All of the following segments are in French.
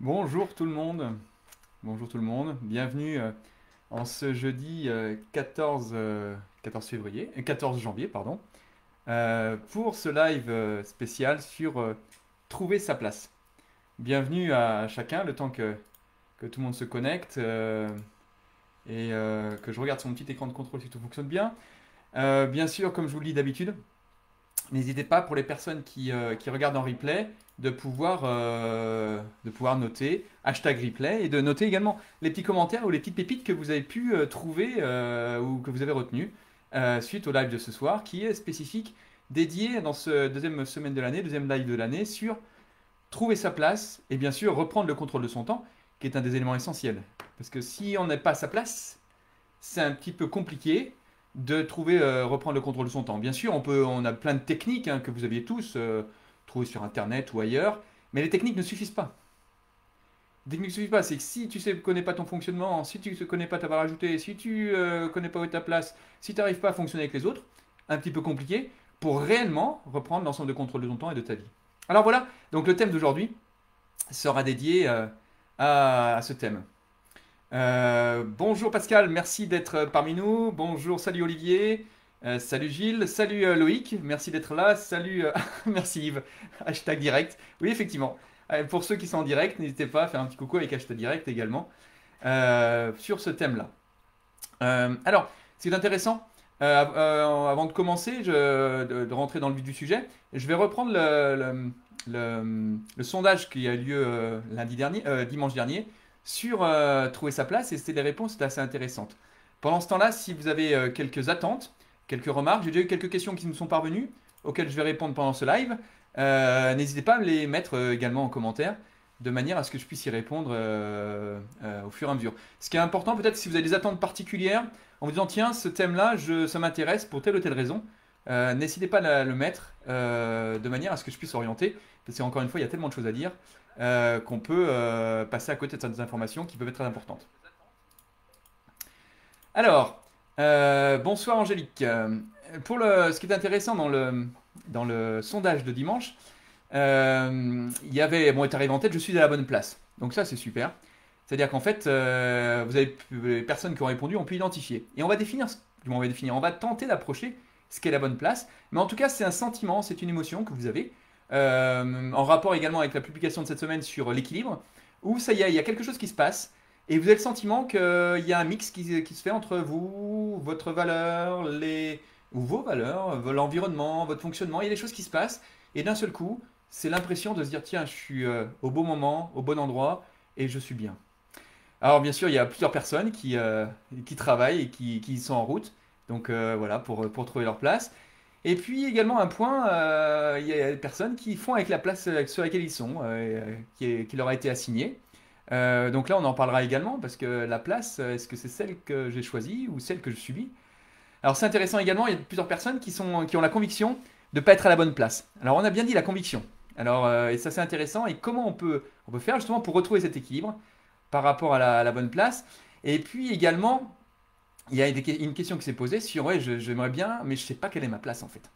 Bonjour tout le monde. Bonjour tout le monde. Bienvenue en ce jeudi 14 février, 14 janvier, pardon, pour ce live spécial sur trouver sa place. Bienvenue à chacun, le temps que tout le monde se connecte et que je regarde sur mon petit écran de contrôle si tout fonctionne bien. Bien sûr, comme je vous le dis d'habitude, n'hésitez pas pour les personnes qui regardent en replay de pouvoir noter hashtag replay et de noter également les petits commentaires ou les petites pépites que vous avez pu trouver ou que vous avez retenues suite au live de ce soir qui est spécifique, dédié dans ce deuxième semaine de l'année, deuxième live de l'année sur trouver sa place et bien sûr reprendre le contrôle de son temps qui est un des éléments essentiels. Parce que si on n'est pas à sa place, c'est un petit peu compliqué de trouver, reprendre le contrôle de son temps. Bien sûr, on a plein de techniques hein, que vous aviez tous trouvées sur Internet ou ailleurs, mais les techniques ne suffisent pas. Les techniques ne suffisent pas, c'est que si tu ne connais pas ton fonctionnement, si tu ne connais pas ta valeur ajoutée, si tu ne connais pas où est ta place, si tu n'arrives pas à fonctionner avec les autres, un petit peu compliqué pour réellement reprendre l'ensemble de contrôle de ton temps et de ta vie. Alors voilà, donc le thème d'aujourd'hui sera dédié à ce thème. Bonjour Pascal, merci d'être parmi nous. Bonjour, salut Olivier. Salut Gilles, salut Loïc, merci d'être là. Salut, merci Yves. Hashtag direct. Oui, effectivement. Pour ceux qui sont en direct, n'hésitez pas à faire un petit coucou avec hashtag direct également sur ce thème-là. Alors, ce qui est intéressant, avant de commencer, de rentrer dans le vif du sujet, je vais reprendre le sondage qui a eu lieu lundi dernier, dimanche dernier sur trouver sa place et c'était des réponses c'était assez intéressantes. Pendant ce temps-là, si vous avez quelques attentes, quelques remarques, j'ai déjà eu quelques questions qui me sont parvenues auxquelles je vais répondre pendant ce live. N'hésitez pas à me les mettre également en commentaire de manière à ce que je puisse y répondre au fur et à mesure. Ce qui est important, peut-être si vous avez des attentes particulières, en vous disant tiens, ce thème-là, ça m'intéresse pour telle ou telle raison, n'hésitez pas à le mettre de manière à ce que je puisse orienter. Parce qu'encore une fois, il y a tellement de choses à dire qu'on peut passer à côté de certaines informations qui peuvent être très importantes. Alors, bonsoir Angélique. Ce qui est intéressant dans le sondage de dimanche, il y avait, bon, est arrivé en tête, je suis à la bonne place. Donc ça, c'est super. C'est-à-dire qu'en fait, les personnes qui ont répondu ont pu identifier. Et on va définir, on va tenter d'approcher ce qu'est la bonne place. Mais en tout cas, c'est un sentiment, c'est une émotion que vous avez, en rapport également avec la publication de cette semaine sur l'équilibre, où ça y est, il y a quelque chose qui se passe. Et vous avez le sentiment qu'il y a un mix qui se fait entre vous, votre valeur, ou vos valeurs, l'environnement, votre fonctionnement. Il y a des choses qui se passent. Et d'un seul coup, c'est l'impression de se dire, tiens, je suis au bon moment, au bon endroit, et je suis bien. Alors bien sûr, il y a plusieurs personnes qui travaillent et qui sont en route, donc voilà, pour trouver leur place. Et puis également un point, il y a des personnes qui font avec la place sur laquelle ils sont, qui leur a été assignée. Donc là, on en parlera également, parce que la place, est-ce que c'est celle que j'ai choisie ou celle que je subis? Alors c'est intéressant également, il y a plusieurs personnes qui ont la conviction de ne pas être à la bonne place. Alors on a bien dit la conviction. Alors, et ça c'est intéressant, et comment on peut faire justement pour retrouver cet équilibre par rapport à la bonne place? Et puis également, il y a une question qui s'est posée sur, ouais, j'aimerais bien, mais je ne sais pas quelle est ma place en fait.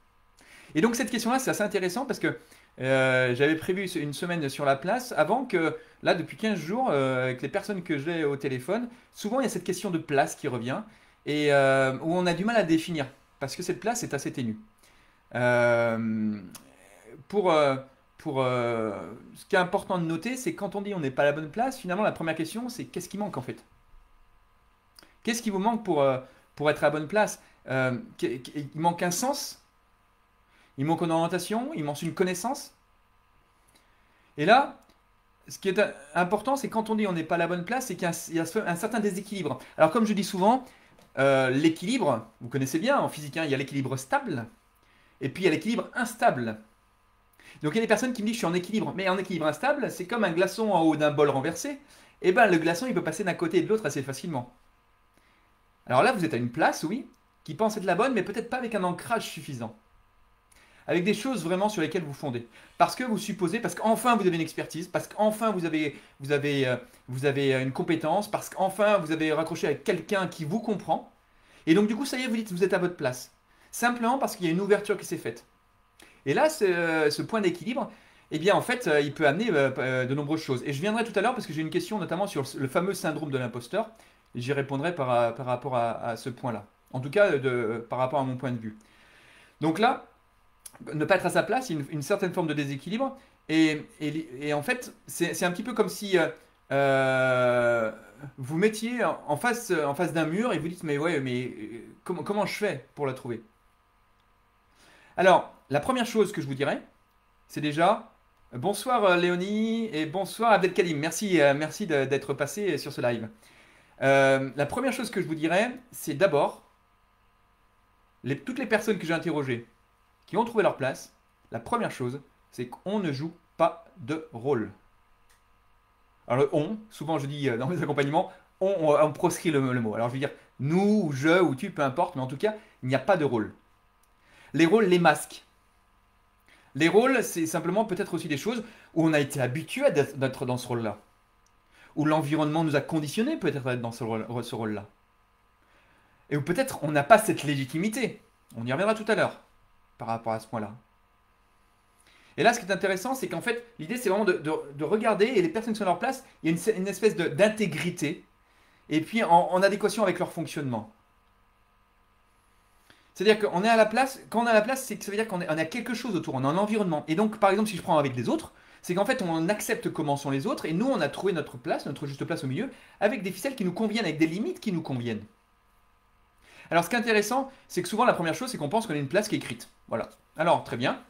Et donc cette question-là, c'est assez intéressant parce que j'avais prévu une semaine sur la place avant que, là, depuis 15 jours, avec les personnes que j'ai au téléphone, souvent il y a cette question de place qui revient et où on a du mal à définir parce que cette place est assez ténue. Euh, pour, euh, ce qui est important de noter, c'est quand on dit on n'est pas à la bonne place, finalement la première question c'est qu'est-ce qui manque en fait? Qu'est-ce qui vous manque pour être à la bonne place? Il manque un sens? Il manque une orientation? Il manque une connaissance? Et là, ce qui est important, c'est quand on dit on n'est pas à la bonne place, c'est qu'il y a un certain déséquilibre. Alors comme je dis souvent, l'équilibre, vous connaissez bien en physique, hein, il y a l'équilibre stable et puis il y a l'équilibre instable. Donc il y a des personnes qui me disent je suis en équilibre, mais en équilibre instable, c'est comme un glaçon en haut d'un bol renversé. Et ben le glaçon il peut passer d'un côté et de l'autre assez facilement. Alors là vous êtes à une place, oui, qui pense être la bonne, mais peut-être pas avec un ancrage suffisant. Avec des choses vraiment sur lesquelles vous fondez. Parce que vous supposez, parce qu'enfin vous avez une expertise, parce qu'enfin vous avez une compétence, parce qu'enfin vous avez raccroché avec quelqu'un qui vous comprend. Et donc du coup ça y est, vous dites vous êtes à votre place. Simplement parce qu'il y a une ouverture qui s'est faite. Et là, ce point d'équilibre, eh bien en fait, il peut amener de nombreuses choses. Et je viendrai tout à l'heure parce que j'ai une question notamment sur le fameux syndrome de l'imposteur. Et j'y répondrai par rapport à ce point-là. En tout cas, par rapport à mon point de vue. Donc là, ne pas être à sa place, il y a une certaine forme de déséquilibre. Et en fait, c'est un petit peu comme si vous mettiez en face d'un mur et vous dites, mais ouais, mais comment je fais pour la trouver? Alors, la première chose que je vous dirais, c'est déjà bonsoir Léonie et bonsoir Abdelkalim. Merci, merci d'être passé sur ce live. La première chose que je vous dirais, c'est d'abord, toutes les personnes que j'ai interrogées qui ont trouvé leur place, la première chose, c'est qu'on ne joue pas de rôle. Alors le on, souvent je dis dans mes accompagnements, on proscrit le mot. Alors je veux dire nous, ou je, ou tu, peu importe, mais en tout cas, il n'y a pas de rôle. Les rôles, les masques. Les rôles, c'est simplement peut-être aussi des choses où on a été habitué d'être dans ce rôle-là. Où l'environnement nous a conditionnés peut-être à être dans ce rôle-là. Et où peut-être on n'a pas cette légitimité. On y reviendra tout à l'heure par rapport à ce point-là. Et là, ce qui est intéressant, c'est qu'en fait, l'idée, c'est vraiment de regarder, et les personnes qui sont à leur place, il y a une espèce d'intégrité, et puis en adéquation avec leur fonctionnement. C'est-à-dire qu'on est à la place, quand on est à la place, c'est que ça veut dire qu'on a quelque chose autour, on a un environnement. Et donc, par exemple, si je prends avec les autres, c'est qu'en fait, on accepte comment sont les autres, et nous, on a trouvé notre place, notre juste place au milieu, avec des ficelles qui nous conviennent, avec des limites qui nous conviennent. Alors, ce qui est intéressant, c'est que souvent, la première chose, c'est qu'on pense qu'on a une place qui est écrite. Voilà. Alors, très bien.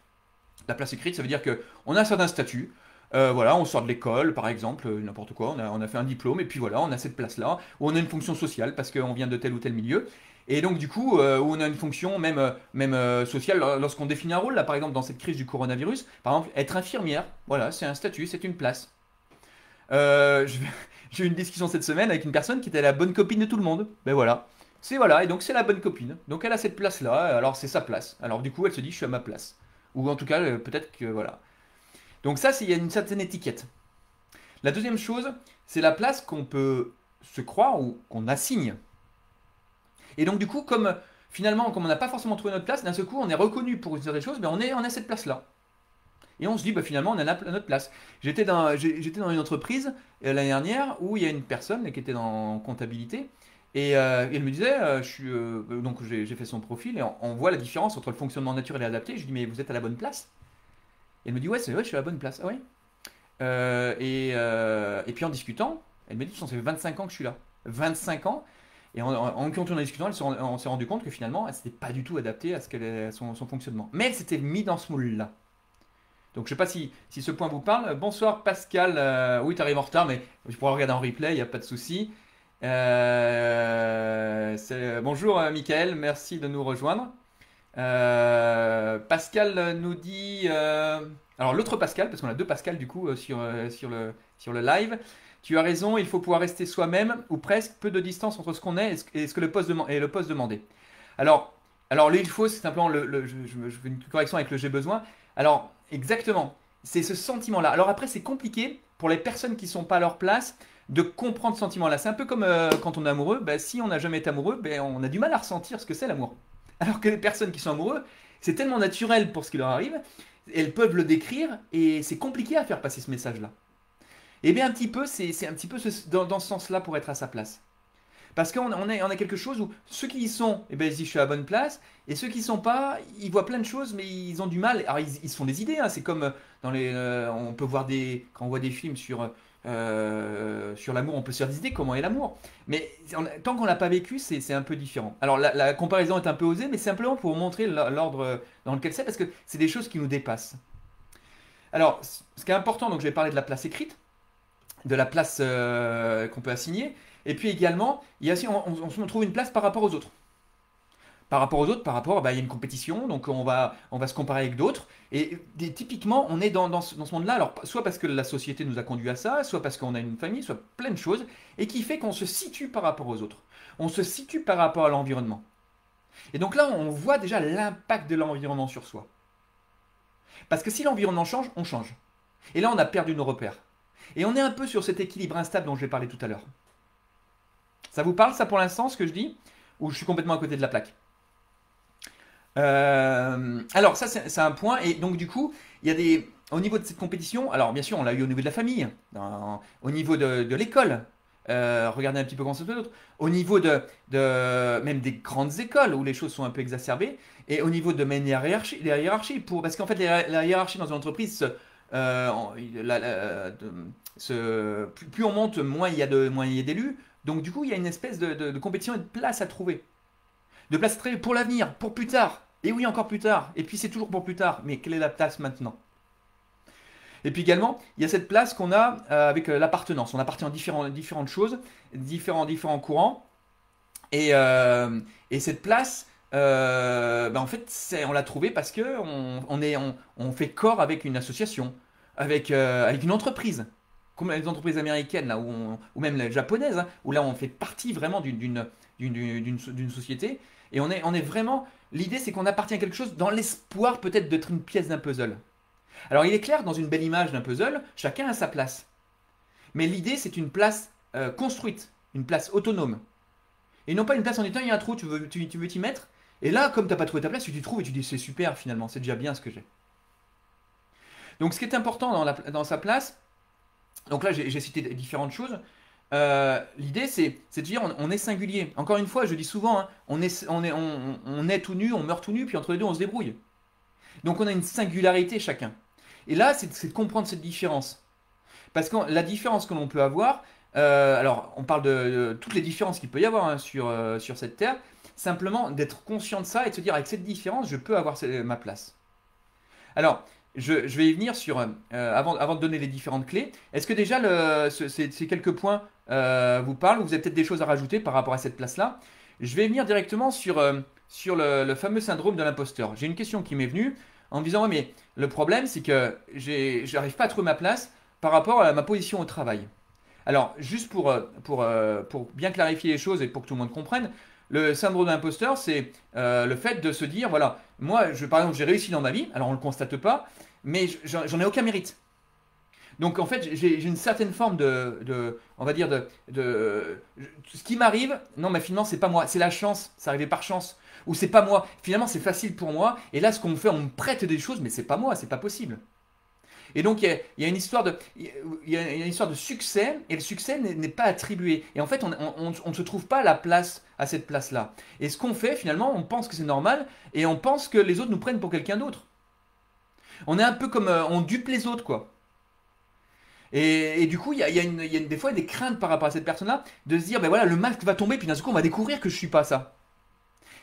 La place écrite, ça veut dire qu'on a un certain statut. Voilà, on sort de l'école, par exemple, n'importe quoi, on a fait un diplôme, et puis voilà, on a cette place-là, où on a une fonction sociale, parce qu'on vient de tel ou tel milieu. Et donc, du coup, où on a une fonction même sociale, lorsqu'on définit un rôle, là, par exemple, dans cette crise du coronavirus, par exemple, être infirmière, voilà, c'est un statut, c'est une place. J'ai eu une discussion cette semaine avec une personne qui était la bonne copine de tout le monde. Ben voilà. C'est voilà, et donc c'est la bonne copine. Donc elle a cette place-là, alors c'est sa place. Alors du coup, elle se dit, je suis à ma place. Ou en tout cas, peut-être que voilà. Donc ça, il y a une certaine étiquette. La deuxième chose, c'est la place qu'on peut se croire ou qu'on assigne. Et donc du coup, finalement, comme on n'a pas forcément trouvé notre place, d'un seul coup, on est reconnu pour une certaine chose, mais on a cette place-là. Et on se dit, bah, finalement, on a notre place. J'étais dans une entreprise l'année dernière où il y a une personne qui était en comptabilité. Et elle me disait, donc j'ai fait son profil et on voit la différence entre le fonctionnement naturel et adapté. Je lui dis, mais vous êtes à la bonne place? Et elle me dit, ouais, c'est vrai, je suis à la bonne place. Ah ouais? Et puis en discutant, elle me dit, ça fait 25 ans que je suis là. 25 ans. Et en continuant en discutant, on s'est rendu compte que finalement, elle s'était pas du tout adaptée à son fonctionnement. Mais elle s'était mise dans ce moule-là. Donc je ne sais pas si ce point vous parle. Bonsoir Pascal. Oui, tu arrives en retard, mais je pourrais regarder en replay, il n'y a pas de souci. Bonjour Michael, merci de nous rejoindre. Pascal nous dit... alors l'autre Pascal, parce qu'on a deux Pascal du coup sur le live. Tu as raison, il faut pouvoir rester soi-même, ou presque, peu de distance entre ce qu'on est et ce que le poste demandé. Alors, alors il faut, c'est simplement, je fais une correction avec le j'ai besoin. Alors, exactement, c'est ce sentiment-là. Alors après, c'est compliqué pour les personnes qui ne sont pas à leur place de comprendre ce sentiment-là. C'est un peu comme quand on est amoureux, ben, si on n'a jamais été amoureux, ben, on a du mal à ressentir ce que c'est l'amour. Alors que les personnes qui sont amoureux, c'est tellement naturel pour ce qui leur arrive, elles peuvent le décrire et c'est compliqué à faire passer ce message-là. Et bien un petit peu, c'est un petit peu dans ce sens-là pour être à sa place. Parce qu'on on a quelque chose où ceux qui y sont, eh ben, ils disent je suis à la bonne place, et ceux qui y sont pas, ils voient plein de choses, mais ils ont du mal. Alors ils se font des idées, hein. C'est comme on peut voir quand on voit des films sur l'amour, on peut se faire des idées comment est l'amour. Mais tant qu'on l'a pas vécu, c'est un peu différent. Alors la comparaison est un peu osée, mais simplement pour montrer l'ordre dans lequel c'est, parce que c'est des choses qui nous dépassent. Alors ce qui est important, donc je vais parler de la place écrite, de la place qu'on peut assigner. Et puis également, il y a aussi, on se trouve une place par rapport aux autres. Par rapport aux autres, bah, il y a une compétition, donc on va se comparer avec d'autres. Et typiquement, on est dans ce monde-là, alors soit parce que la société nous a conduit à ça, soit parce qu'on a une famille, soit plein de choses, et qui fait qu'on se situe par rapport aux autres. On se situe par rapport à l'environnement. Et donc là, on voit déjà l'impact de l'environnement sur soi. Parce que si l'environnement change, on change. Et là, on a perdu nos repères. Et on est un peu sur cet équilibre instable dont je vais parler tout à l'heure. Ça vous parle, ça, pour l'instant, ce que je dis? Ou je suis complètement à côté de la plaque? Alors, ça, c'est un point. Et donc, du coup, il y a au niveau de cette compétition, alors bien sûr, on l'a eu au niveau de la famille, au niveau de l'école. Regardez un petit peu comment ça se fait d'autres. Au niveau même des grandes écoles où les choses sont un peu exacerbées, et au niveau de même la hiérarchie parce qu'en fait, la hiérarchie dans une entreprise, plus on monte, moins il y a d'élus. Donc du coup, il y a une espèce de compétition et de place à trouver. De place à trouver pour l'avenir, pour plus tard. Et oui, encore plus tard. Et puis c'est toujours pour plus tard. Mais quelle est la place maintenant? Et puis également, il y a cette place qu'on a avec l'appartenance. On appartient à différentes choses, différents courants. Et cette place, en fait, on l'a trouvée parce que on fait corps avec une association, avec une entreprise, comme les entreprises américaines là, ou même les japonaises, hein, où là on fait partie vraiment d'une société. Et on est vraiment. L'idée, c'est qu'on appartient à quelque chose dans l'espoir peut-être d'être une pièce d'un puzzle. Alors il est clair, dans une belle image d'un puzzle, chacun a sa place. Mais l'idée, c'est une place construite, une place autonome. Et non pas une place en disant, il y a un trou, tu veux t'y mettre. Et là, comme tu n'as pas trouvé ta place, tu t'y trouves et tu dis, c'est super finalement, c'est déjà bien ce que j'ai. Donc ce qui est important dans sa place, donc là j'ai cité différentes choses. L'idée, c'est de dire, on est singulier. Encore une fois, je dis souvent, hein, on est tout nu, on meurt tout nu, puis entre les deux, on se débrouille. Donc on a une singularité chacun. Et là, c'est de comprendre cette différence. Parce que la différence que l'on peut avoir, alors on parle de toutes les différences qu'il peut y avoir hein, sur cette terre, simplement d'être conscient de ça et de se dire avec cette différence, je peux avoir ma place. Alors, je vais y venir avant de donner les différentes clés. Est-ce que déjà ces quelques points vous parlent ou vous avez peut-être des choses à rajouter par rapport à cette place-là? Je vais venir directement sur le fameux syndrome de l'imposteur. J'ai une question qui m'est venue en me disant, ouais, mais le problème, c'est que j'arrive pas à trouver ma place par rapport à ma position au travail. Alors, juste pour bien clarifier les choses et pour que tout le monde comprenne, le syndrome de l'imposteur, c'est le fait de se dire, voilà, moi, par exemple, j'ai réussi dans ma vie, alors on ne le constate pas, mais j'en ai aucun mérite. Donc en fait, j'ai une certaine forme on va dire ce qui m'arrive. Non, mais finalement, c'est pas moi, c'est la chance, c'est arrivé par chance, ou c'est pas moi. Finalement, c'est facile pour moi. Et là, ce qu'on me fait, on me prête des choses, mais c'est pas moi, c'est pas possible. Et donc il y a une histoire une histoire de succès, et le succès n'est pas attribué. Et en fait, on ne se trouve pas à la place à cette place-là. Et ce qu'on fait, finalement, on pense que c'est normal, et on pense que les autres nous prennent pour quelqu'un d'autre. On est un peu comme on dupe les autres, quoi. Et du coup, il y a des fois des craintes par rapport à cette personne-là, de se dire, ben voilà, le masque va tomber, puis d'un coup, on va découvrir que je suis pas ça.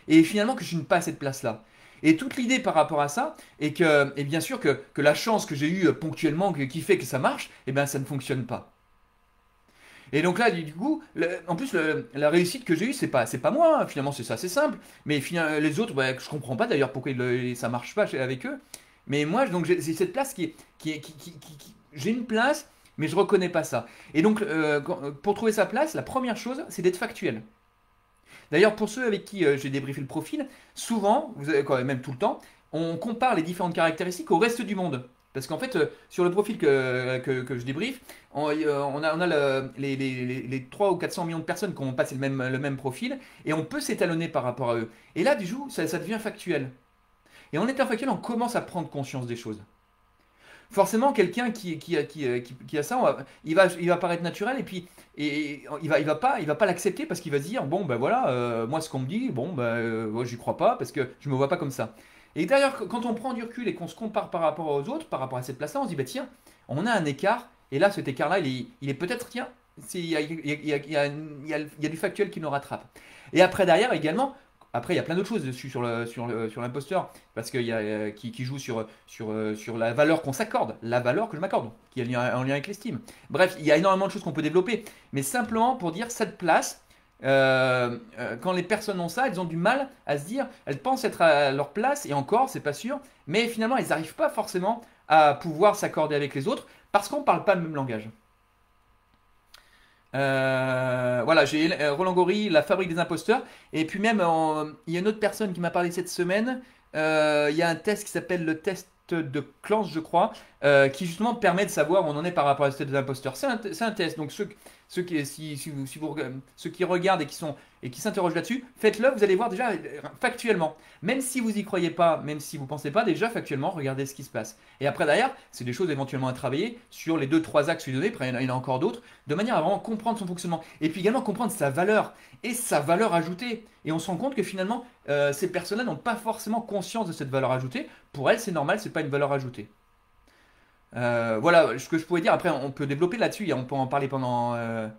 Et finalement, que je ne suis pas à cette place-là. Et toute l'idée par rapport à ça, et bien sûr que la chance que j'ai eue ponctuellement, qui fait que ça marche, et bien ça ne fonctionne pas. Et donc là, du coup, en plus, la réussite que j'ai eue, c'est pas moi, hein. Finalement, c'est ça, c'est simple. Mais finalement, les autres, bah, je comprends pas d'ailleurs pourquoi ça marche pas avec eux. Mais moi, donc j'ai cette place j'ai une place, mais je reconnais pas ça. Et donc, pour trouver sa place, la première chose, c'est d'être factuel. D'ailleurs, pour ceux avec qui j'ai débriefé le profil, souvent, vous avez, quand même tout le temps, on compare les différentes caractéristiques au reste du monde. Parce qu'en fait, sur le profil que je débriefe, on a les 300 ou 400 millions de personnes qui ont passé le même profil, et on peut s'étalonner par rapport à eux. Et là, du coup, ça devient factuel. Et en étant factuel, on commence à prendre conscience des choses. Forcément, quelqu'un qui a ça, il va paraître naturel et il va pas l'accepter parce qu'il va se dire bon ben voilà, moi ce qu'on me dit, bon ben moi, j'y crois pas parce que je me vois pas comme ça. Et d'ailleurs, quand on prend du recul et qu'on se compare par rapport aux autres, par rapport à cette place-là, on se dit bah tiens, on a un écart et là cet écart-là, il est peut-être tiens, il y a du factuel qui nous rattrape. Et après derrière également. Après, il y a plein d'autres choses dessus sur l'imposteur, parce qu'il y a qui joue sur la valeur qu'on s'accorde, la valeur que je m'accorde, qui est en lien avec l'estime. Bref, il y a énormément de choses qu'on peut développer, mais simplement pour dire cette place, quand les personnes ont ça, elles ont du mal à se dire, elles pensent être à leur place, et encore, c'est pas sûr, mais finalement, elles n'arrivent pas forcément à pouvoir s'accorder avec les autres, parce qu'on ne parle pas le même langage. Voilà, j'ai Roland Gori, La Fabrique des imposteurs. Et puis même, il y a une autre personne qui m'a parlé cette semaine. Il y a un test qui s'appelle le test de Clance, je crois, qui justement permet de savoir où on en est par rapport à ce test de l'imposteur. C'est un test, donc ceux qui regardent et qui s'interrogent là-dessus, faites-le, vous allez voir déjà factuellement. Même si vous y croyez pas, même si vous pensez pas, déjà factuellement, regardez ce qui se passe. Et après derrière, c'est des choses éventuellement à travailler sur les deux, trois axes que je donnés, après il y en a encore d'autres, de manière à vraiment comprendre son fonctionnement. Et puis également comprendre sa valeur et sa valeur ajoutée. Et on se rend compte que finalement, ces personnes-là n'ont pas forcément conscience de cette valeur ajoutée. Pour elles, c'est normal, c'est pas une valeur ajoutée. Voilà ce que je pourrais dire. Après, on peut développer là-dessus, on peut en parler pendant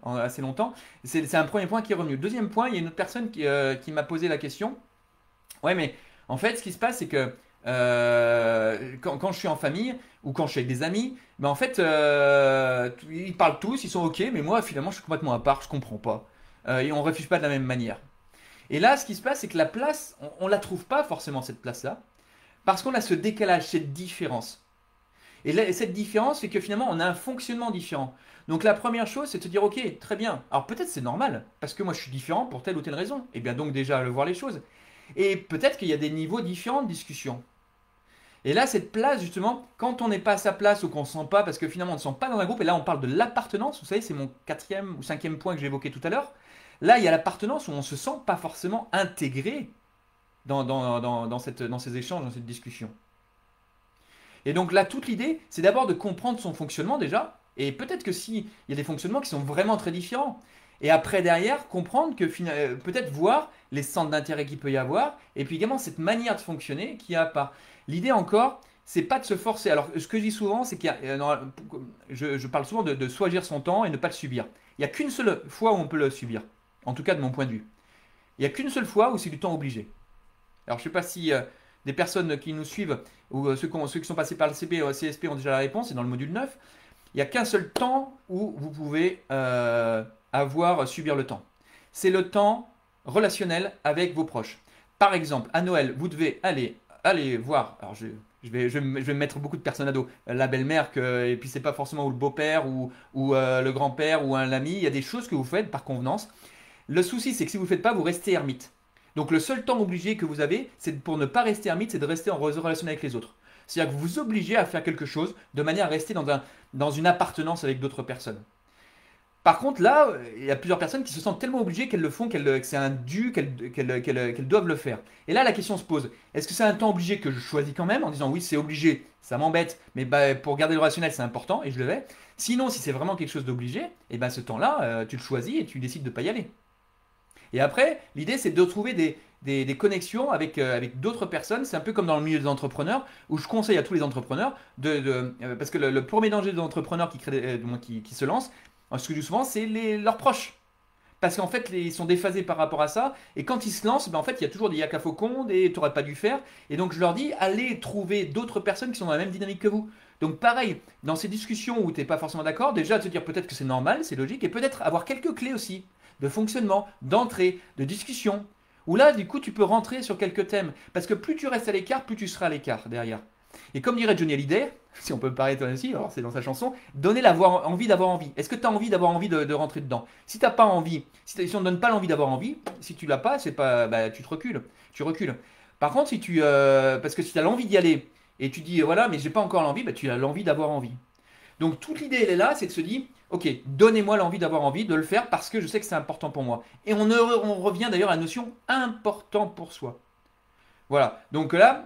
assez longtemps. C'est un premier point qui est revenu. Deuxième point, il y a une autre personne qui m'a posé la question. Ouais, mais en fait, ce qui se passe, c'est que quand je suis en famille ou quand je suis avec des amis, ben en fait, ils parlent tous, ils sont ok, mais moi, finalement, je suis complètement à part, je comprends pas. Et on ne réfléchit pas de la même manière. Et là, ce qui se passe, c'est que la place, on ne la trouve pas forcément, cette place-là, parce qu'on a ce décalage, cette différence. Et là, cette différence, c'est que finalement, on a un fonctionnement différent. Donc la première chose, c'est de se dire, ok, très bien. Alors peut-être c'est normal, parce que moi je suis différent pour telle ou telle raison. Et bien donc déjà, voir les choses. Et peut-être qu'il y a des niveaux différents de discussion. Et là, cette place, justement, quand on n'est pas à sa place ou qu'on ne se sent pas, parce que finalement on ne se sent pas dans un groupe, et là on parle de l'appartenance, vous savez, c'est mon quatrième ou cinquième point que j'ai évoqué tout à l'heure. Là, il y a l'appartenance où on ne se sent pas forcément intégré dans ces échanges, dans cette discussion. Et donc là, toute l'idée, c'est d'abord de comprendre son fonctionnement déjà, et peut-être que s'il y a des fonctionnements qui sont vraiment très différents, et après derrière, comprendre que peut-être voir les centres d'intérêt qu'il peut y avoir, et puis également cette manière de fonctionner qu'il n'y a pas. L'idée encore, c'est pas de se forcer. Alors ce que je dis souvent, c'est qu'il y a, je parle souvent de choisir son temps et ne pas le subir. Il n'y a qu'une seule fois où on peut le subir, en tout cas de mon point de vue. Il n'y a qu'une seule fois où c'est du temps obligé. Alors je ne sais pas si des personnes qui nous suivent ou ceux qui sont passés par le CSP ont déjà la réponse, c'est dans le module 9. Il n'y a qu'un seul temps où vous pouvez subir le temps. C'est le temps relationnel avec vos proches. Par exemple, à Noël, vous devez aller voir, alors je vais me mettre beaucoup de personnes à dos, la belle-mère, et puis c'est pas forcément ou le beau-père ou le grand-père ou un ami, il y a des choses que vous faites par convenance. Le souci, c'est que si vous ne le faites pas, vous restez ermite. Donc le seul temps obligé que vous avez, c'est pour ne pas rester ermite, c'est de rester en relation avec les autres. C'est-à-dire que vous vous obligez à faire quelque chose de manière à rester dans une appartenance avec d'autres personnes. Par contre, là, il y a plusieurs personnes qui se sentent tellement obligées qu'elles le font, que c'est un dû, qu'elles doivent le faire. Et là, la question se pose, est-ce que c'est un temps obligé que je choisis quand même, en disant oui, c'est obligé, ça m'embête, mais bah, pour garder le rationnel, c'est important, et je le vais. Sinon, si c'est vraiment quelque chose d'obligé, et ben ce temps-là, tu le choisis et tu décides de ne pas y aller. Et après, l'idée, c'est de trouver des connexions avec d'autres personnes. C'est un peu comme dans le milieu des entrepreneurs, où je conseille à tous les entrepreneurs, parce que le premier danger des entrepreneurs qui se lancent, ce que je dis souvent, c'est leurs proches. Parce qu'en fait, ils sont déphasés par rapport à ça. Et quand ils se lancent, ben en fait, il y a toujours des yaka faucons, des tu n'aurais pas dû faire. Et donc, je leur dis, allez trouver d'autres personnes qui sont dans la même dynamique que vous. Donc, pareil, dans ces discussions où tu n'es pas forcément d'accord, déjà, te dire peut-être que c'est normal, c'est logique, et peut-être avoir quelques clés aussi de fonctionnement, d'entrée, de discussion. Où là, du coup, tu peux rentrer sur quelques thèmes. Parce que plus tu restes à l'écart, plus tu seras à l'écart derrière. Et comme dirait Johnny Hallyday, si on peut me parler toi aussi, alors c'est dans sa chanson, donnez envie d'avoir envie. Est-ce que tu as envie d'avoir envie de rentrer dedans? Si tu n'as pas envie, si on ne donne pas l'envie d'avoir envie, si tu l'as pas, c'est pas, bah, tu te recules. Tu recules. Par contre, parce que si tu as l'envie d'y aller et tu dis voilà, mais j'ai pas encore l'envie, bah, tu as l'envie d'avoir envie. Donc toute l'idée, elle est là, c'est de se dire, ok, donnez-moi l'envie d'avoir envie de le faire parce que je sais que c'est important pour moi. Et on revient d'ailleurs à la notion important pour soi. Voilà, donc là,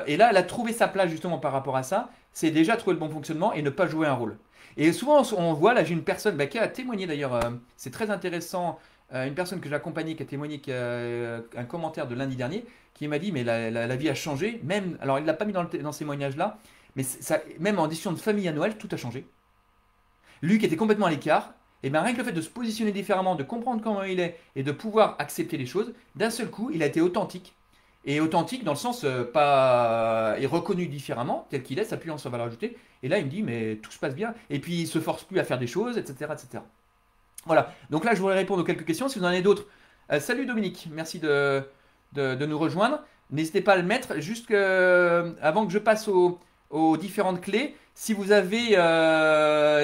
et là, elle a trouvé sa place justement par rapport à ça, c'est déjà trouver le bon fonctionnement et ne pas jouer un rôle. Et souvent, on voit, là, j'ai une personne qui a témoigné d'ailleurs, c'est très intéressant, une personne que j'ai accompagnée qui a témoigné, qui a un commentaire de lundi dernier, qui m'a dit, mais la vie a changé, même, alors il ne l'a pas mis dans ces témoignages-là, mais ça, même en discussion de famille à Noël, tout a changé. Lui qui était complètement à l'écart, et bien rien que le fait de se positionner différemment, de comprendre comment il est et de pouvoir accepter les choses, d'un seul coup, il a été authentique. Et authentique dans le sens pas est reconnu différemment, tel qu'il est, s'appuyant sur sa valeur ajoutée. Et là, il me dit, mais tout se passe bien. Et puis, il se force plus à faire des choses, etc., etc. Voilà. Donc là, je voudrais répondre aux quelques questions. Si vous en avez d'autres, salut Dominique, merci de nous rejoindre. N'hésitez pas à le mettre. Juste avant que je passe aux différentes clés, si vous avez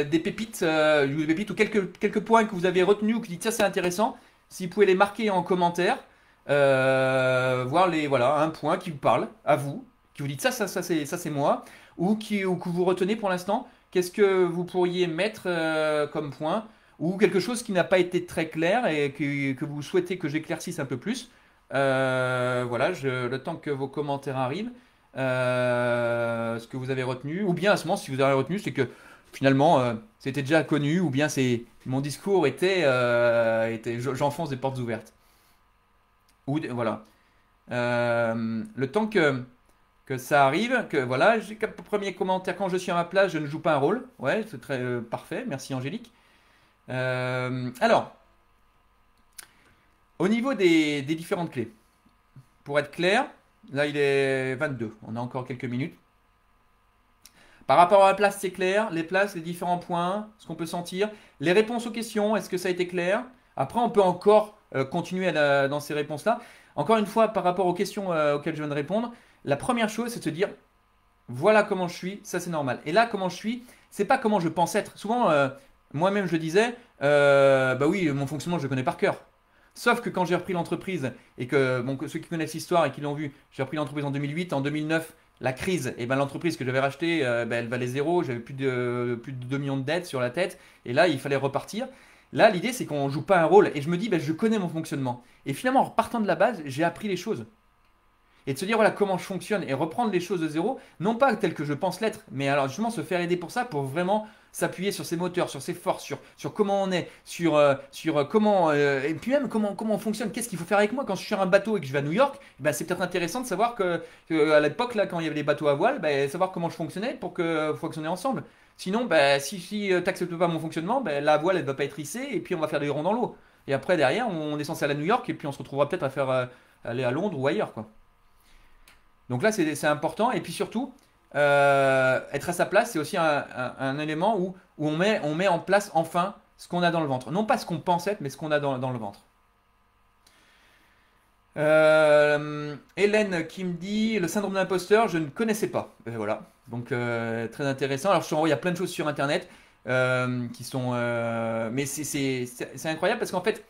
des pépites ou quelques points que vous avez retenus ou que vous dites ça c'est intéressant, si vous pouvez les marquer en commentaire. Voilà, un point qui vous parle, à vous, qui vous dit ça c'est moi. ou que vous retenez pour l'instant? Qu'est-ce que vous pourriez mettre comme point? Ou quelque chose qui n'a pas été très clair et que vous souhaitez que j'éclaircisse un peu plus? Voilà, le temps que vos commentaires arrivent, ce que vous avez retenu, ou bien à ce moment, si vous avez retenu, c'est que finalement, c'était déjà connu, ou bien c'est mon discours j'enfonce des portes ouvertes. Voilà. Le temps que ça arrive, que voilà, j'ai comme premier commentaire, quand je suis à ma place, je ne joue pas un rôle. Ouais, c'est très parfait, merci Angélique. Alors, au niveau des différentes clés, pour être clair, là il est 22, on a encore quelques minutes. Par rapport à la place, c'est clair, les places, les différents points, ce qu'on peut sentir, les réponses aux questions, est-ce que ça a été clair? Après, on peut encore continuer dans ces réponses-là. Encore une fois, par rapport aux questions auxquelles je viens de répondre, la première chose, c'est de se dire, voilà comment je suis, ça c'est normal. Et là, comment je suis, c'est pas comment je pense être. Souvent, moi-même, je le disais, bah oui, mon fonctionnement, je le connais par cœur. Sauf que quand j'ai repris l'entreprise, et que, bon, que ceux qui connaissent l'histoire et qui l'ont vu, j'ai repris l'entreprise en 2008, en 2009, la crise, et ben l'entreprise que j'avais rachetée, ben, elle valait zéro, j'avais plus de 2 millions de dettes sur la tête, et là, il fallait repartir. Là, l'idée, c'est qu'on joue pas un rôle, et je me dis, ben, je connais mon fonctionnement. Et finalement, en repartant de la base, j'ai appris les choses. Et de se dire voilà comment je fonctionne et reprendre les choses de zéro, non pas telles que je pense l'être, mais alors justement se faire aider pour ça, pour vraiment s'appuyer sur ses moteurs, sur ses forces, sur comment on est, sur comment, et puis même comment on fonctionne, qu'est-ce qu'il faut faire avec moi quand je suis sur un bateau et que je vais à New York, ben, c'est peut-être intéressant de savoir à l'époque, là, quand il y avait les bateaux à voile, ben, savoir comment je fonctionnais pour que fonctionner ensemble. Sinon, ben, si tu n'acceptes pas mon fonctionnement, ben, la voile, elle ne va pas être hissée et puis on va faire des ronds dans l'eau. Et après, derrière, on est censé aller à New York et puis on se retrouvera peut-être à faire aller à Londres ou ailleurs, quoi. Donc là, c'est important. Et puis surtout, être à sa place, c'est aussi un élément où on met en place enfin ce qu'on a dans le ventre. Non pas ce qu'on pense être, mais ce qu'on a dans le ventre. Hélène qui me dit le syndrome de l'imposteur, je ne connaissais pas. Voilà. Donc très intéressant. Alors je te renvoie, il y a plein de choses sur Internet qui sont... mais c'est incroyable parce qu'en fait,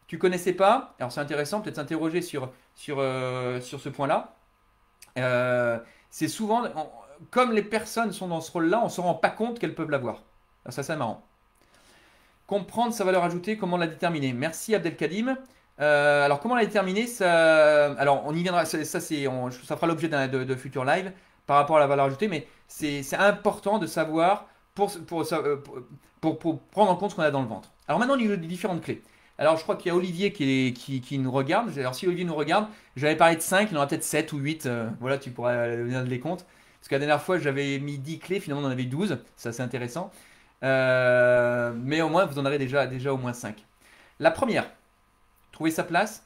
tu connaissais pas. Alors c'est intéressant peut-être s'interroger sur ce point-là. C'est souvent, comme les personnes sont dans ce rôle-là, on ne se rend pas compte qu'elles peuvent l'avoir. Alors ça, c'est marrant. Comprendre sa valeur ajoutée, comment la déterminer. Merci Abdelkadim. Alors comment la déterminer alors on y viendra, ça fera l'objet de futurs live par rapport à la valeur ajoutée, mais c'est important de savoir pour prendre en compte ce qu'on a dans le ventre. Alors maintenant, au niveau des différentes clés. Alors je crois qu'il y a Olivier qui nous regarde. Alors si Olivier nous regarde, j'avais parlé de 5, il y en aura peut-être 7 ou 8. Voilà, tu pourras venir de les comptes. Parce que la dernière fois, j'avais mis 10 clés, finalement on en avait 12. Ça c'est intéressant. Mais au moins, vous en aurez déjà au moins 5. La première, trouver sa place.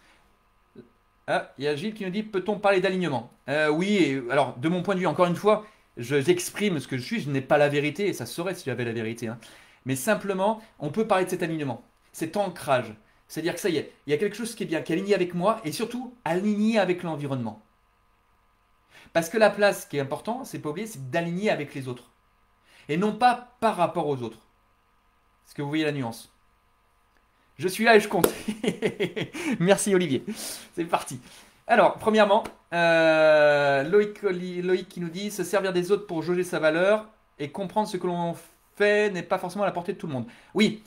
Ah, il y a Gilles qui nous dit, peut-on parler d'alignement? Oui, alors de mon point de vue, encore une fois, j'exprime ce que je suis, je n'ai pas la vérité, et ça se saurait si j'avais la vérité, hein. Mais simplement, on peut parler de cet alignement, cet ancrage. C'est-à-dire que ça y est, il y a quelque chose qui est bien, qui est aligné avec moi, et surtout aligné avec l'environnement. Parce que la place, ce qui est important, c'est pas oublier, c'est d'aligner avec les autres. Et non pas par rapport aux autres. Est-ce que vous voyez la nuance? Je suis là et je compte. Merci Olivier. C'est parti. Alors, premièrement, Loïc qui nous dit se servir des autres pour jauger sa valeur et comprendre ce que l'on fait n'est pas forcément à la portée de tout le monde. Oui,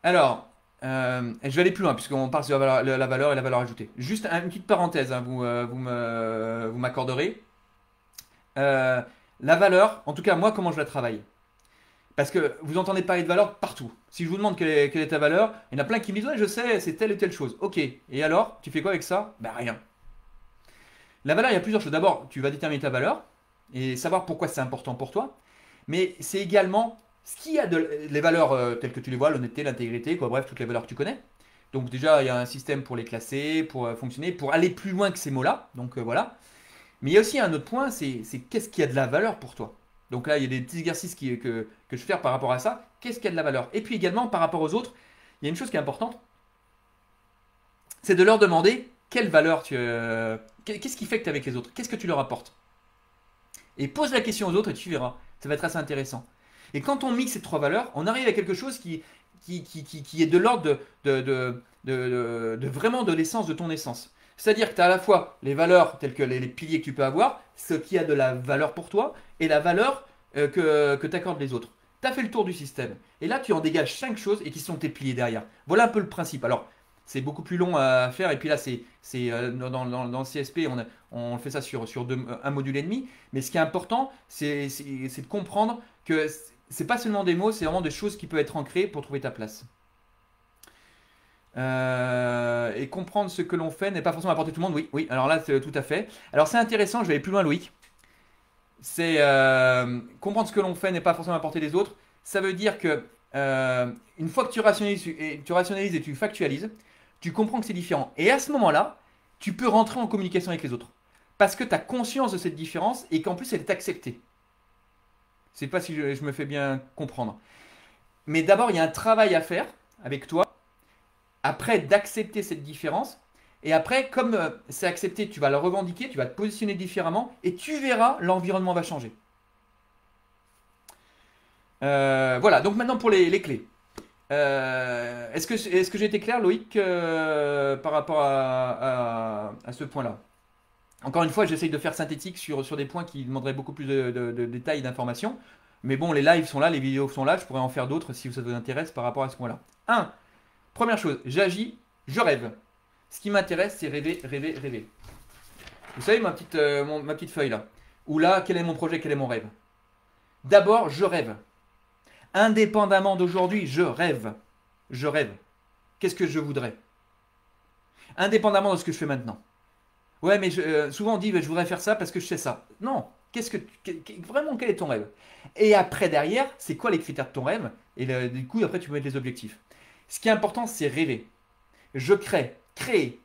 alors, je vais aller plus loin puisqu'on parle sur la valeur et la valeur ajoutée. Juste une petite parenthèse, hein, vous m'accorderez. La valeur, en tout cas moi, comment je la travaille? Parce que vous entendez parler de valeur partout. Si je vous demande quelle est ta valeur, il y en a plein qui me disent ouais, je sais, c'est telle et telle chose. Ok, et alors, tu fais quoi avec ça? Ben rien. La valeur, il y a plusieurs choses. D'abord, tu vas déterminer ta valeur et savoir pourquoi c'est important pour toi. Mais c'est également ce qu'il y a les valeurs telles que tu les vois, l'honnêteté, l'intégrité, quoi, bref, toutes les valeurs que tu connais. Donc déjà, il y a un système pour les classer, pour fonctionner, pour aller plus loin que ces mots-là. Donc voilà. Mais il y a aussi un autre point, c'est qu'est-ce qui a de la valeur pour toi? Donc là, il y a des petits exercices que je fais par rapport à ça. Qu'est-ce qui a de la valeur? Et puis également, par rapport aux autres, il y a une chose qui est importante, c'est de leur demander quelle valeur qu'est-ce qui fait que tu es avec les autres? Qu'est-ce que tu leur apportes? Et pose la question aux autres et tu verras. Ça va être assez intéressant. Et quand on mixe ces trois valeurs, on arrive à quelque chose qui est de l'ordre de vraiment de l'essence de ton essence. C'est-à-dire que tu as à la fois les valeurs telles que les piliers que tu peux avoir, ce qui a de la valeur pour toi, et la valeur que t'accordent les autres. Tu as fait le tour du système. Et là, tu en dégages 5 choses et qui sont tes piliers derrière. Voilà un peu le principe. Alors, c'est beaucoup plus long à faire. Et puis là, dans le CSP, on fait ça sur un module et demi. Mais ce qui est important, c'est de comprendre que c'est pas seulement des mots, c'est vraiment des choses qui peuvent être ancrées pour trouver ta place. Et comprendre ce que l'on fait n'est pas forcément apporter tout le monde. Oui, oui, alors là, tout à fait. Alors c'est intéressant, je vais aller plus loin, Loïc. C'est comprendre ce que l'on fait n'est pas forcément apporter les autres. Ça veut dire que une fois que tu rationalises et tu factualises, tu comprends que c'est différent. Et à ce moment-là, tu peux rentrer en communication avec les autres. Parce que tu as conscience de cette différence et qu'en plus elle est acceptée. Je sais pas si je me fais bien comprendre. Mais d'abord, il y a un travail à faire avec toi après d'accepter cette différence. Et après, comme c'est accepté, tu vas le revendiquer, tu vas te positionner différemment et tu verras, l'environnement va changer. Voilà, donc maintenant pour les clés. Est-ce que j'ai été clair, Loïc, par rapport à ce point-là? Encore une fois, j'essaye de faire synthétique sur des points qui demanderaient beaucoup plus de détails et d'informations. Mais bon, les lives sont là, les vidéos sont là, je pourrais en faire d'autres si ça vous intéresse par rapport à ce point-là. Première chose, j'agis, je rêve. Ce qui m'intéresse, c'est rêver, rêver, rêver. Vous savez, ma petite feuille là. Où là, quel est mon projet, quel est mon rêve? D'abord, je rêve. Indépendamment d'aujourd'hui, je rêve. Je rêve. Qu'est-ce que je voudrais? Indépendamment de ce que je fais maintenant. Ouais, mais souvent on dit, je voudrais faire ça parce que je sais ça. Non. Vraiment, quel est ton rêve? Et après, derrière, c'est quoi les critères de ton rêve? Et du coup, après, tu peux mettre les objectifs. Ce qui est important, c'est rêver. Je crée, créer.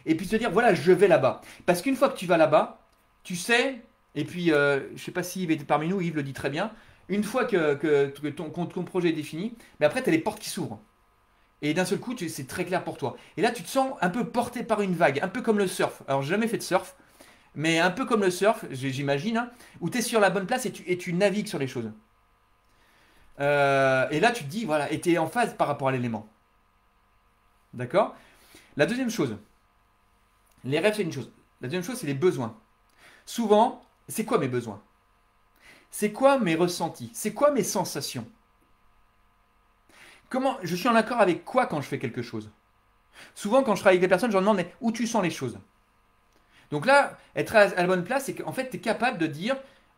Et puis se dire, voilà, je vais là-bas. Parce qu'une fois que tu vas là-bas, tu sais, et puis, je ne sais pas si Yves était parmi nous, Yves le dit très bien, une fois que ton projet est défini, mais après, tu as les portes qui s'ouvrent. Et d'un seul coup, c'est très clair pour toi. Et là, tu te sens un peu porté par une vague, un peu comme le surf. Alors, j'ai jamais fait de surf, mais un peu comme le surf, j'imagine, hein, où tu es sur la bonne place et tu navigues sur les choses. Et là, tu te dis, voilà, et tu es en phase par rapport à l'élément. D'accord? La deuxième chose, les rêves, c'est une chose. La deuxième chose, c'est les besoins. Souvent, c'est quoi mes besoins? C'est quoi mes ressentis? C'est quoi mes sensations? Comment je suis en accord avec quoi quand je fais quelque chose? Souvent, quand je travaille avec des personnes, je leur demande mais où tu sens les choses? Donc là, être à la bonne place, c'est qu'en fait, tu es capable de dire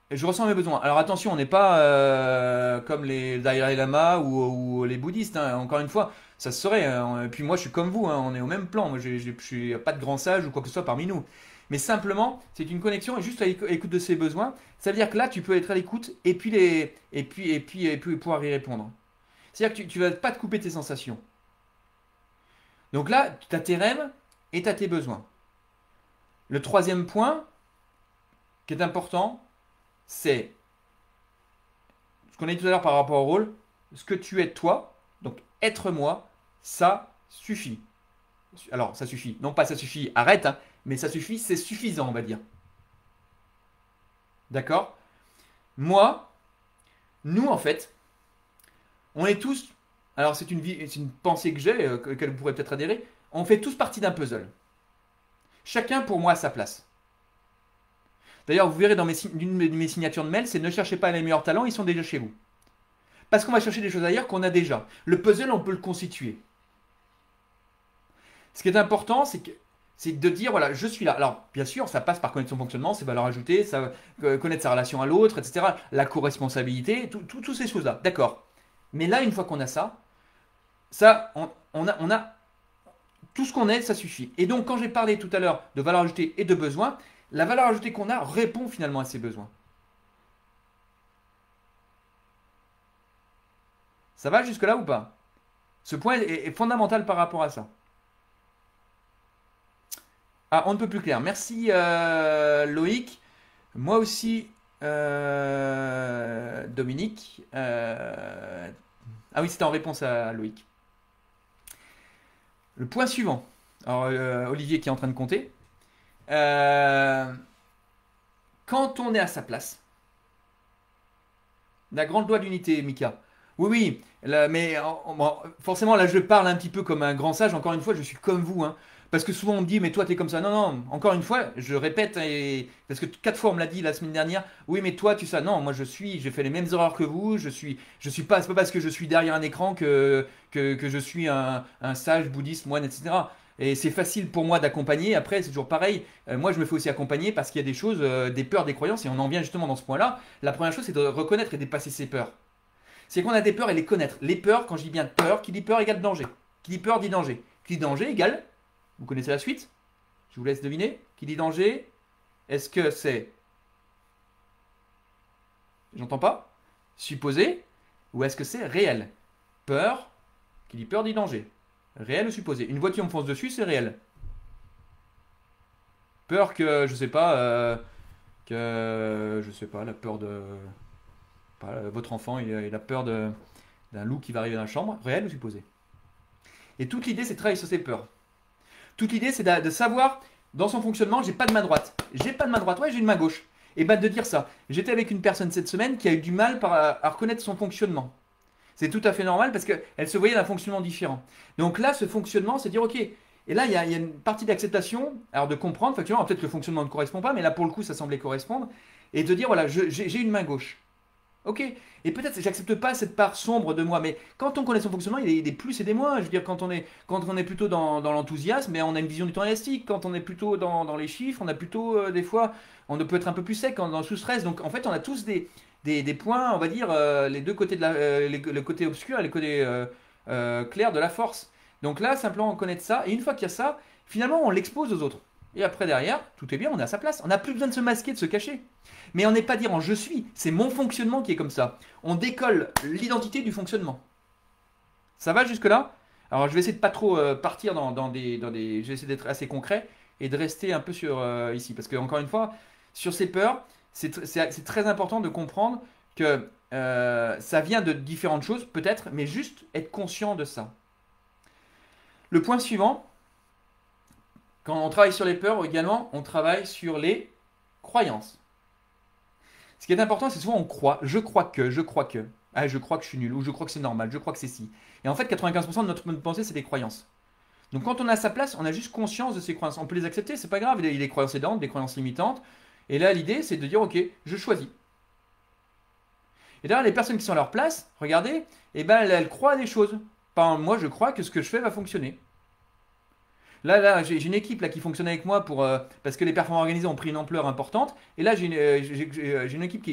je ressens mes besoins. Alors attention, on n'est pas comme les Dalai Lama ou les bouddhistes, hein. Encore une fois, ça se saurait, hein. Et puis moi, je suis comme vous, hein. On est au même plan. Moi, je suis pas de grand sage ou quoi que ce soit parmi nous. Mais simplement, c'est une connexion et juste à l'écoute de ses besoins. Ça veut dire que là, tu peux être à l'écoute et puis, et puis pouvoir y répondre. C'est-à-dire que tu ne vas pas te couper tes sensations. Donc là, tu as tes rêves et tu as tes besoins. Le troisième point qui est important, c'est ce qu'on a dit tout à l'heure par rapport au rôle, ce que tu es toi, donc être moi, ça suffit. Alors, ça suffit. Non pas ça suffit, arrête, hein, mais ça suffit, c'est suffisant, on va dire. D'accord? Moi, nous, en fait, on est tous, alors c'est une pensée que j'ai, auquel vous pourrez peut-être adhérer, on fait tous partie d'un puzzle. Chacun pour moi à sa place. D'ailleurs, vous verrez dans l'une de mes signatures de mail, c'est ne cherchez pas les meilleurs talents, ils sont déjà chez vous. Parce qu'on va chercher des choses ailleurs qu'on a déjà. Le puzzle, on peut le constituer. Ce qui est important, c'est de dire, voilà, je suis là. Alors, bien sûr, ça passe par connaître son fonctionnement, ses valeurs ajoutées, connaître sa relation à l'autre, etc. La co-responsabilité, toutes ces choses-là. D'accord. Mais là, une fois qu'on a ça, on a tout ce qu'on est, ça suffit. Et donc, quand j'ai parlé tout à l'heure de valeur ajoutée et de besoin, la valeur ajoutée qu'on a répond finalement à ces besoins. Ça va jusque-là ou pas? Ce point est fondamental par rapport à ça. Ah, on ne peut plus clair. Merci Loïc. Moi aussi, Dominique. Ah oui, c'était en réponse à Loïc. Le point suivant. Alors, Olivier qui est en train de compter. Quand on est à sa place, la grande loi d'unité, Mika. Oui, oui, mais bon, forcément, là, je parle un petit peu comme un grand sage. Encore une fois, je suis comme vous, hein. Parce que souvent on me dit, mais toi t'es comme ça. Non, non, encore une fois, je répète, parce que 4 fois on me l'a dit la semaine dernière, oui, mais toi tu sais, non, moi j'ai fait les mêmes erreurs que vous, je suis pas, c'est pas parce que je suis derrière un écran que je suis un sage bouddhiste, moine, etc. Et c'est facile pour moi d'accompagner. Après, c'est toujours pareil. Moi, je me fais aussi accompagner parce qu'il y a des choses, des peurs, des croyances, et on en vient justement dans ce point-là. La première chose, c'est de reconnaître et dépasser ses peurs. C'est qu'on a des peurs et les connaître. Les peurs, quand je dis bien peur, qui dit peur égale danger. Qui dit peur dit danger. Qui dit danger égale, vous connaissez la suite? Je vous laisse deviner. Qui dit danger, est-ce que c'est, j'entends pas, supposé, ou est-ce que c'est réel? Peur, qui dit peur dit danger. Réel ou supposé? Une voiture me fonce dessus, c'est réel. Peur que, je sais pas, je sais pas, la peur de, pas, votre enfant, il a peur d'un loup qui va arriver dans la chambre, réel ou supposé? Et toute l'idée, c'est de travailler sur ses peurs. Toute l'idée, c'est de savoir, dans son fonctionnement, j'ai pas de main droite. J'ai pas de main droite, ouais, j'ai une main gauche. Et bien de dire ça. J'étais avec une personne cette semaine qui a eu du mal à reconnaître son fonctionnement. C'est tout à fait normal parce qu'elle se voyait d'un fonctionnement différent. Donc là, ce fonctionnement, c'est dire, ok, et là, il y a une partie d'acceptation, alors de comprendre, factuellement, peut-être que le fonctionnement ne correspond pas, mais là, pour le coup, ça semblait correspondre, et de dire, voilà, j'ai une main gauche. Ok, et peut-être j'accepte pas cette part sombre de moi, mais quand on connaît son fonctionnement, il y a des plus et des moins. Je veux dire, quand on est plutôt dans l'enthousiasme, mais on a une vision du temps élastique. Quand on est plutôt dans les chiffres, on a plutôt des fois, on peut être un peu plus sec dans le sous-stress. Donc en fait, on a tous des points, on va dire, les deux côtés le côté obscur et le côté clair de la force. Donc là, simplement, on connaît ça, et une fois qu'il y a ça, finalement, on l'expose aux autres. Et après, derrière, tout est bien, on est à sa place. On n'a plus besoin de se masquer, de se cacher. Mais on n'est pas dire en je suis, c'est mon fonctionnement qui est comme ça. On décolle l'identité du fonctionnement. Ça va jusque-là? Alors je vais essayer de pas trop partir je vais essayer d'être assez concret et de rester un peu sur ici. Parce que encore une fois, sur ces peurs, c'est très important de comprendre que ça vient de différentes choses, peut-être, mais juste être conscient de ça. Le point suivant, quand on travaille sur les peurs également, on travaille sur les croyances. Ce qui est important, c'est souvent on croit, je crois que, ah, je crois que je suis nul, ou je crois que c'est normal, je crois que c'est si. Et en fait, 95% de notre pensée, c'est des croyances. Donc quand on a sa place, on a juste conscience de ces croyances. On peut les accepter, c'est pas grave, il y a des croyances aidantes, des croyances limitantes. Et là, l'idée, c'est de dire, ok, je choisis. Et d'ailleurs, les personnes qui sont à leur place, regardez, eh ben, elles croient à des choses. Par exemple, moi, je crois que ce que je fais va fonctionner. Là, j'ai une équipe là, qui fonctionne avec moi parce que les performances organisées ont pris une ampleur importante. Et là, j'ai une équipe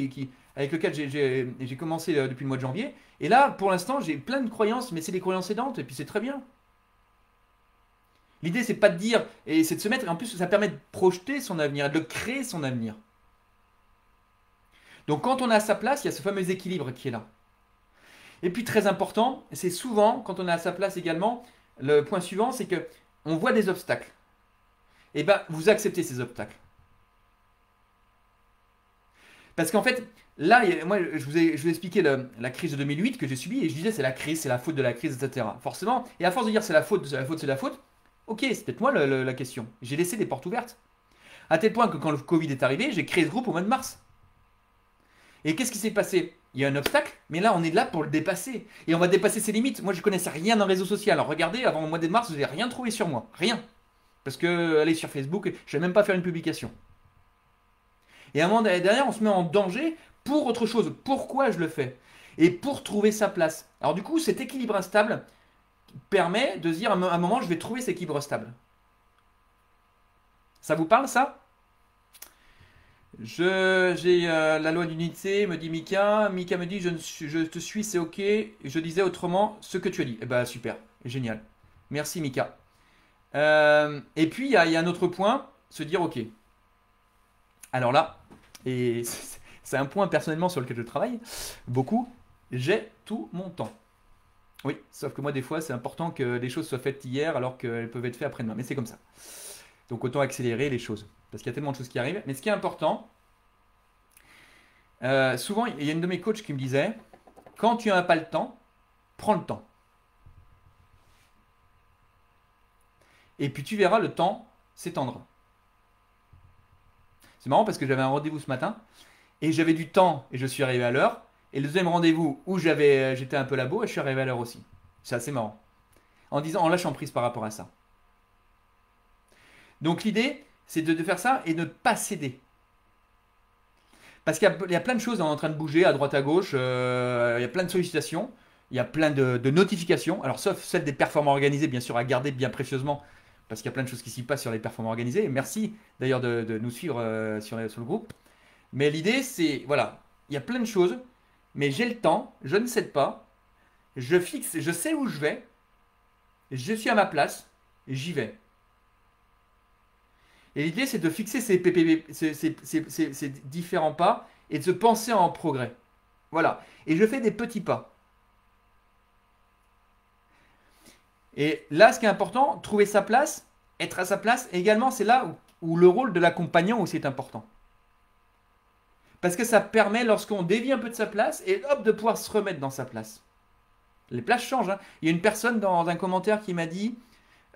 avec laquelle j'ai commencé depuis le mois de janvier. Et là, pour l'instant, j'ai plein de croyances, mais c'est des croyances aidantes, et puis c'est très bien. L'idée, c'est pas de dire, et c'est de se mettre, et en plus, ça permet de projeter son avenir, de créer son avenir. Donc, quand on est à sa place, il y a ce fameux équilibre qui est là. Et puis, très important, c'est souvent, quand on est à sa place également, le point suivant, c'est que on voit des obstacles. Et bien, vous acceptez ces obstacles. Parce qu'en fait, là, moi, je vous ai expliqué la crise de 2008 que j'ai subie, et je disais c'est la crise, c'est la faute de la crise, etc. Forcément, et à force de dire c'est la faute, c'est la faute, c'est la faute, ok, c'est peut-être moi la question. J'ai laissé des portes ouvertes. À tel point que quand le Covid est arrivé, j'ai créé ce groupe au mois de mars. Et qu'est-ce qui s'est passé? Il y a un obstacle, mais là, on est là pour le dépasser. Et on va dépasser ses limites. Moi, je connaissais rien dans le réseau social. Alors, regardez, avant le mois de mars, je n'ai rien trouvé sur moi. Rien. Parce que aller sur Facebook, je ne vais même pas faire une publication. Et à un moment derrière, on se met en danger pour autre chose. Pourquoi je le fais? Et pour trouver sa place. Alors, du coup, cet équilibre instable permet de se dire à un moment, je vais trouver cet équilibre stable. Ça vous parle, ça? J'ai la loi d'unité, me dit Mika. Mika me dit je te suis, c'est ok. Je disais autrement ce que tu as dit. Eh ben super, génial. Merci Mika. Et puis il y a un autre point, se dire ok. Alors là, et c'est un point personnellement sur lequel je travaille beaucoup, j'ai tout mon temps. Oui, sauf que moi des fois c'est important que les choses soient faites hier alors qu'elles peuvent être faites après-demain. Mais c'est comme ça. Donc autant accélérer les choses. Parce qu'il y a tellement de choses qui arrivent. Mais ce qui est important, souvent, il y a une de mes coachs qui me disait, quand tu n'as pas le temps, prends le temps. Et puis tu verras le temps s'étendre. C'est marrant parce que j'avais un rendez-vous ce matin, et j'avais du temps, et je suis arrivé à l'heure. Et le deuxième rendez-vous où j'étais un peu labo, et je suis arrivé à l'heure aussi. C'est assez marrant. En lâchant prise par rapport à ça. Donc l'idée, c'est de faire ça et de ne pas céder. Parce qu'il y a plein de choses en train de bouger à droite à gauche, il y a plein de sollicitations, il y a plein de notifications, alors sauf celles des performants organisés, bien sûr, à garder bien précieusement, parce qu'il y a plein de choses qui s'y passent sur les performants organisés. Et merci d'ailleurs de nous suivre sur le groupe. Mais l'idée, c'est, voilà, il y a plein de choses, mais j'ai le temps, je ne cède pas, je fixe, je sais où je vais, je suis à ma place, j'y vais. Et l'idée, c'est de fixer ces, PPP, ces différents pas et de se penser en progrès. Voilà. Et je fais des petits pas. Et là, ce qui est important, trouver sa place, être à sa place, et également, c'est là où le rôle de l'accompagnant aussi est important. Parce que ça permet, lorsqu'on dévie un peu de sa place, et hop, de pouvoir se remettre dans sa place. Les places changent, hein. Il y a une personne dans un commentaire qui m'a dit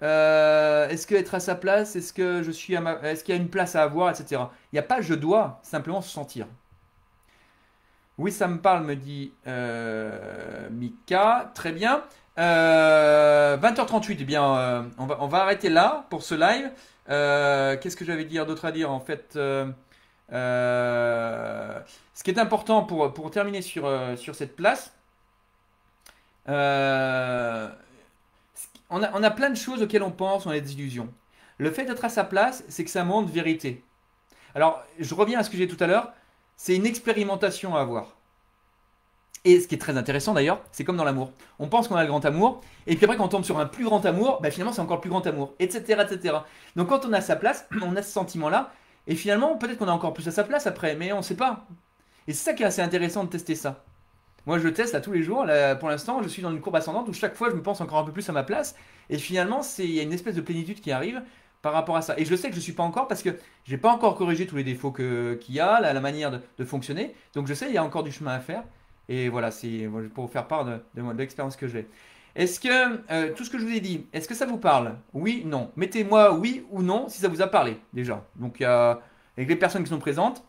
est-ce que être à sa place, est-ce que je suis est-ce qu'il y a une place à avoir, etc. Il n'y a pas je dois, simplement se sentir. Oui, ça me parle, me dit Mika. Très bien. 20h38, eh bien, on va arrêter là pour ce live. Qu'est-ce que j'avais d'autre à dire en fait ce qui est important pour terminer sur cette place, euh, on a plein de choses auxquelles on pense, on a des illusions. Le fait d'être à sa place, c'est que ça montre vérité. Alors, je reviens à ce que j'ai dit tout à l'heure, c'est une expérimentation à avoir. Et ce qui est très intéressant d'ailleurs, c'est comme dans l'amour. On pense qu'on a le grand amour, et puis après quand on tombe sur un plus grand amour, bah finalement c'est encore le plus grand amour, etc., etc. Donc quand on a sa place, on a ce sentiment-là, et finalement peut-être qu'on a encore plus à sa place après, mais on ne sait pas. Et c'est ça qui est assez intéressant de tester ça. Moi, je le teste là tous les jours. Là, pour l'instant, je suis dans une courbe ascendante où chaque fois, je me pense encore un peu plus à ma place. Et finalement, il y a une espèce de plénitude qui arrive par rapport à ça. Et je sais que je ne suis pas encore parce que je n'ai pas encore corrigé tous les défauts qu'il y a, la manière de fonctionner. Donc, je sais, il y a encore du chemin à faire. Et voilà, c'est pour vous faire part de l'expérience que j'ai. Est-ce que tout ce que je vous ai dit, est-ce que ça vous parle? Oui, non. Mettez-moi oui ou non si ça vous a parlé déjà. Donc, avec les personnes qui sont présentes,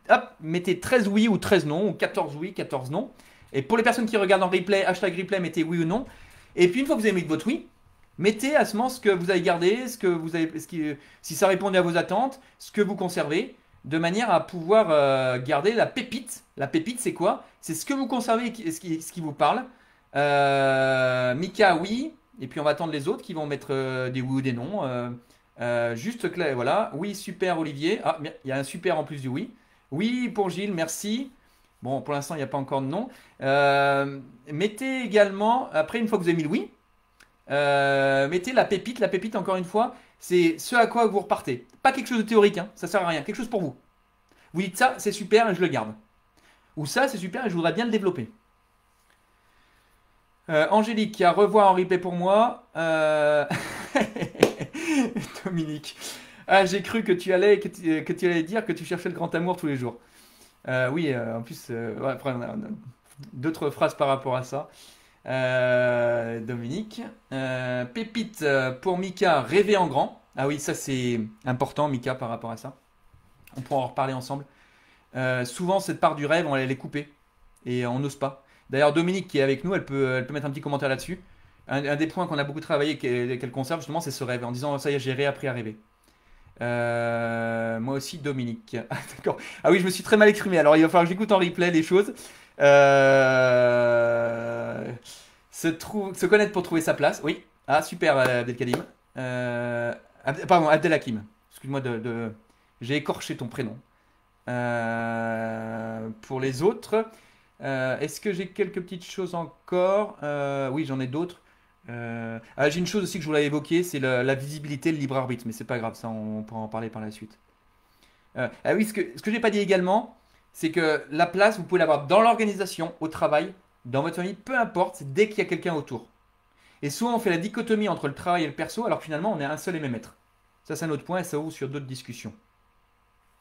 hop, mettez 13 oui ou 13 non, ou 14 oui, 14 non. Et pour les personnes qui regardent en replay, hashtag replay, mettez oui ou non. Et puis une fois que vous avez mis votre oui, mettez à ce moment ce que vous avez gardé, si ça répondait à vos attentes, ce que vous conservez, de manière à pouvoir garder la pépite. La pépite, c'est quoi? C'est ce que vous conservez et ce qui vous parle. Mika, oui. Et puis on va attendre les autres qui vont mettre des oui ou des non. Juste clair, voilà. Oui, super Olivier. Ah, il y a un super en plus du oui. Oui pour Gilles, merci. Bon, pour l'instant, il n'y a pas encore de nom. Mettez également, après, une fois que vous avez mis le oui, mettez la pépite. La pépite, encore une fois, c'est ce à quoi vous repartez. Pas quelque chose de théorique, hein, ça sert à rien. Quelque chose pour vous. Vous dites ça, c'est super et je le garde. Ou ça, c'est super et je voudrais bien le développer. Angélique, qui a revoir en replay pour moi. Dominique. Ah, j'ai cru que tu allais dire que tu cherchais le grand amour tous les jours. Oui, en plus, ouais, après, on a d'autres phrases par rapport à ça. Dominique. Pépite pour Mika, rêver en grand. Ah oui, ça c'est important, Mika, par rapport à ça. On pourra en reparler ensemble. Souvent, cette part du rêve, on elle est coupée et on n'ose pas. D'ailleurs, Dominique qui est avec nous, elle peut mettre un petit commentaire là-dessus. Un des points qu'on a beaucoup travaillé et qu'elle conserve justement, c'est ce rêve, en disant ça y est, j'ai réappris à rêver. Moi aussi, Dominique. Ah, d'accord. Ah oui, je me suis très mal exprimé. Alors, il va falloir que j'écoute en replay les choses. Se connaître pour trouver sa place. Oui. Ah, super, Abdelkadim. Pardon, Abdelhakim. Excuse-moi j'ai écorché ton prénom. Pour les autres, est-ce que j'ai quelques petites choses encore? Oui, j'en ai d'autres. J'ai une chose aussi que je voulais évoquer, c'est la visibilité, le libre arbitre, mais c'est pas grave, ça on pourra en parler par la suite. Ah oui, ce que j'ai pas dit également, c'est que la place, vous pouvez l'avoir dans l'organisation, au travail, dans votre famille, peu importe, c'est dès qu'il y a quelqu'un autour. Et souvent on fait la dichotomie entre le travail et le perso, alors que finalement on est un seul et même être. Ça c'est un autre point et ça ouvre sur d'autres discussions.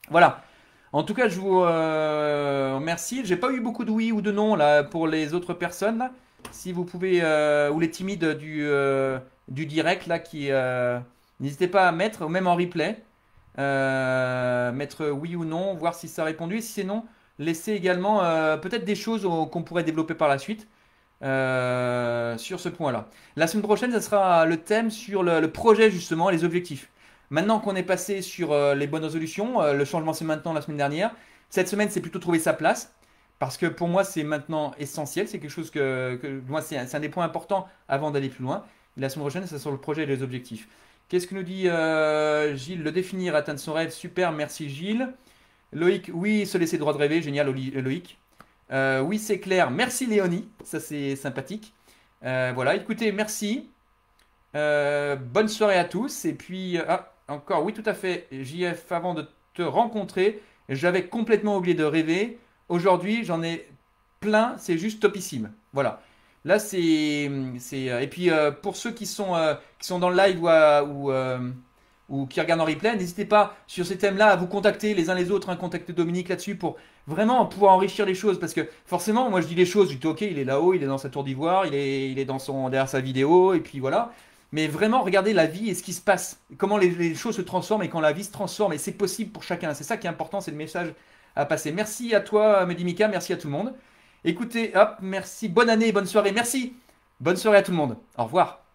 Voilà. En tout cas, je vous remercie. J'ai pas eu beaucoup de oui ou de non là pour les autres personnes là. Si vous pouvez ou les timides du direct là qui n'hésitez pas à mettre ou même en replay mettre oui ou non, voir si ça a répondu. Et si c'est non, laissez également peut-être des choses qu'on pourrait développer par la suite sur ce point-là. La semaine prochaine, ça sera le thème sur le projet justement, les objectifs. Maintenant qu'on est passé sur les bonnes résolutions, le changement c'est maintenant la semaine dernière. Cette semaine, c'est plutôt trouver sa place. Parce que pour moi, c'est maintenant essentiel. C'est quelque chose moi, c'est un des points importants avant d'aller plus loin. Et la semaine prochaine, c'est sur le projet et les objectifs. Qu'est-ce que nous dit Gilles? Le définir, atteindre son rêve. Super, merci Gilles. Loïc, oui, se laisser le droit de rêver. Génial, Loïc. Oui, c'est clair. Merci Léonie. Ça, c'est sympathique. Voilà, écoutez, merci. Bonne soirée à tous. Et puis, encore, oui, tout à fait. JF, avant de te rencontrer, j'avais complètement oublié de rêver. Aujourd'hui, j'en ai plein. C'est juste topissime. Voilà. Là, et puis, pour ceux qui sont dans le live ou qui regardent en replay, n'hésitez pas sur ces thèmes-là à vous contacter les uns les autres, hein, contacter Dominique là-dessus pour vraiment pouvoir enrichir les choses. Parce que forcément, moi je dis les choses, je dis ok, il est là-haut, il est dans sa tour d'ivoire, il est derrière sa vidéo, et puis voilà. Mais vraiment, regardez la vie et ce qui se passe, comment les choses se transforment et quand la vie se transforme, et c'est possible pour chacun. C'est ça qui est important, c'est le message à passer. Merci à toi, Medimika, merci à tout le monde. Écoutez, hop, merci, bonne année, bonne soirée, merci. Bonne soirée à tout le monde. Au revoir.